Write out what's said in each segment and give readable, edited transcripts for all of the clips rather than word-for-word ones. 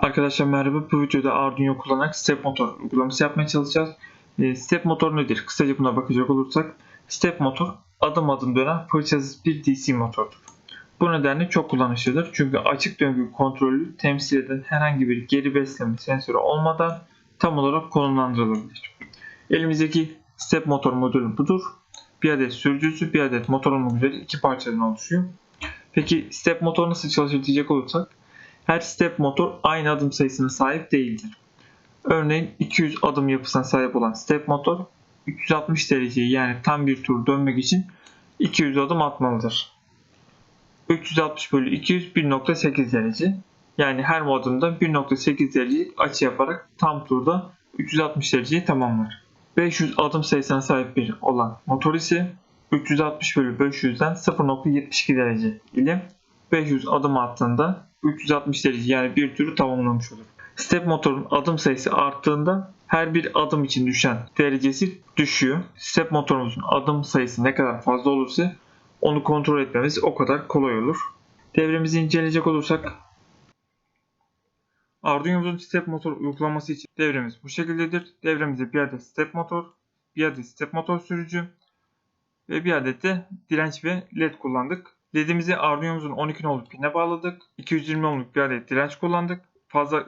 Arkadaşlar merhaba. Bu videoda Arduino kullanarak step motor uygulaması yapmaya çalışacağız. Step motor nedir? Kısaca buna bakacak olursak, step motor adım adım dönen fırçasız bir DC motordur. Bu nedenle çok kullanışlıdır. Çünkü açık döngü kontrolü temsil eden herhangi bir geri besleme sensörü olmadan tam olarak konumlandırılabilir. Elimizdeki step motor modülü budur. Bir adet sürücüsü, bir adet motor olmak üzere iki parçadan oluşuyor. Peki step motor nasıl çalışır diyecek olursak, her step motor aynı adım sayısına sahip değildir. Örneğin 200 adım yapısına sahip olan step motor 360 dereceyi yani tam bir tur dönmek için 200 adım atmalıdır. 360 bölü 200 1.8 derece. Yani her adımda 1.8 derece açı yaparak tam turda 360 dereceyi tamamlar. 500 adım sayısına sahip bir olan motor ise 360 bölü 500'den 0.72 derece ile 500 adım attığında 360 derece yani bir turu tamamlamış olur. Step motorun adım sayısı arttığında her bir adım için düşen derecesi düşüyor. Step motorumuzun adım sayısı ne kadar fazla olursa onu kontrol etmemiz o kadar kolay olur. Devremizi inceleyecek olursak, Arduino'muzun step motor uygulaması için devremiz bu şekildedir. Devremizde bir adet step motor, bir adet step motor sürücü ve bir adet de direnç ve led kullandık. Ledimizi Arduino'muzun 12 nolu pinine bağladık. 220 ohmluk bir adet direnç kullandık.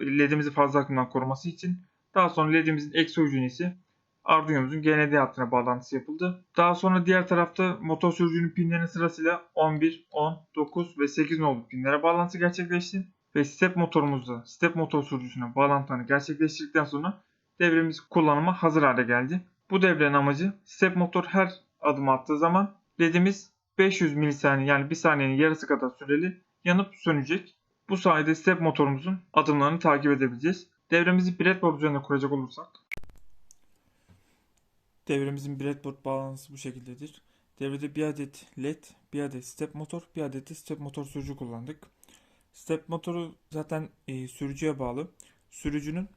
Ledimizi fazla akımdan koruması için. Daha sonra ledimizin eksi ucunu ise Arduino'muzun GND hattına bağlantısı yapıldı. Daha sonra diğer tarafta motor sürücünün pinlerinin sırasıyla 11, 10, 9 ve 8 nolu pinlere bağlantı gerçekleşti. Ve step motorumuzda step motor sürücüsüne bağlantını gerçekleştirdikten sonra devremiz kullanıma hazır hale geldi. Bu devrenin amacı, step motor her adım attığı zaman ledimiz 500 milisaniye yani 1 saniyenin yarısı kadar süreli yanıp sönecek. Bu sayede step motorumuzun adımlarını takip edebileceğiz. Devremizi breadboard üzerine kuracak olursak, devremizin breadboard bağlantısı bu şekildedir. Devrede bir adet led, bir adet step motor, bir adet de step motor sürücü kullandık. Step motoru zaten sürücüye bağlı. Sürücünün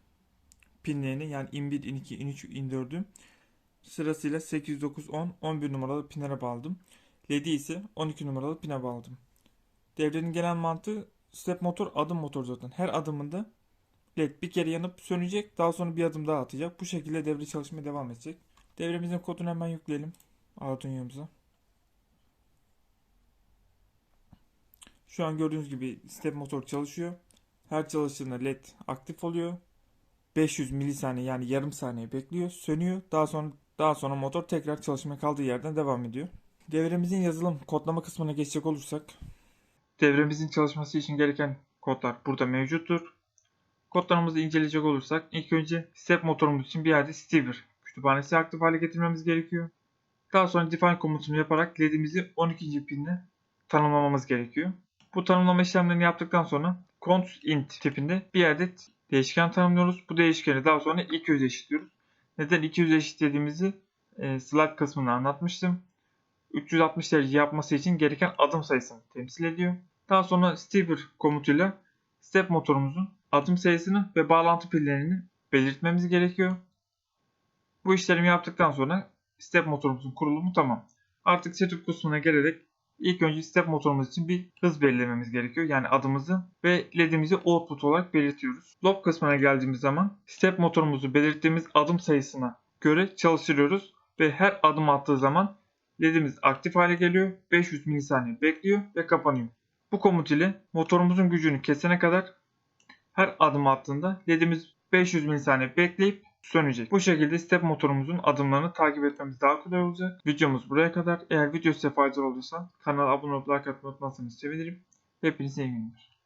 pinlerini yani in1, in2, in3, in4'ü sırasıyla 8, 9, 10, 11 numaralı pinlere bağladım. LED'i ise 12 numaralı pine bağladım. Devrenin genel mantığı, step motor adım motor zaten. Her adımında led bir kere yanıp sönecek. Daha sonra bir adım daha atacak. Bu şekilde devre çalışmaya devam edecek. Devremizin kodunu hemen yükleyelim Arduino'muza. Şu an gördüğünüz gibi step motor çalışıyor. Her çalıştığında led aktif oluyor. 500 milisaniye yani yarım saniye bekliyor, sönüyor. Daha sonra motor tekrar çalışmaya kaldığı yerden devam ediyor. Devremizin yazılım kodlama kısmına geçecek olursak, devremizin çalışması için gereken kodlar burada mevcuttur. Kodlarımızı inceleyecek olursak, ilk önce step motorumuz için bir adet stever kütüphanesi aktif hale getirmemiz gerekiyor. Daha sonra define komutunu yaparak ledimizi 12. pinle tanımlamamız gerekiyor. Bu tanımlama işlemlerini yaptıktan sonra const int tipinde bir adet değişken tanımlıyoruz. Bu değişkeni daha sonra 200 eşitliyoruz. Neden 200 eşitlediğimizi slide kısmında anlatmıştım. 360 derece yapması için gereken adım sayısını temsil ediyor. Daha sonra stever komutuyla step motorumuzun adım sayısını ve bağlantı pillerini belirtmemiz gerekiyor. Bu işlemi yaptıktan sonra step motorumuzun kurulumu tamam. Artık setup kısmına gelerek ilk önce step motorumuz için bir hız belirlememiz gerekiyor. Yani adımızı ve ledimizi output olarak belirtiyoruz. Loop kısmına geldiğimiz zaman step motorumuzu belirttiğimiz adım sayısına göre çalıştırıyoruz ve her adım attığı zaman ledimiz aktif hale geliyor. 500 milisaniye bekliyor ve kapanıyor. Bu komut ile motorumuzun gücünü kesene kadar her adım attığında ledimiz 500 milisaniye bekleyip sönecek. Bu şekilde step motorumuzun adımlarını takip etmemiz daha kolay olacak. Videomuz buraya kadar. Eğer video size faydalı olduysa kanala abone olup like atmayı unutmazsanız sevinirim. Hepinize iyi günler.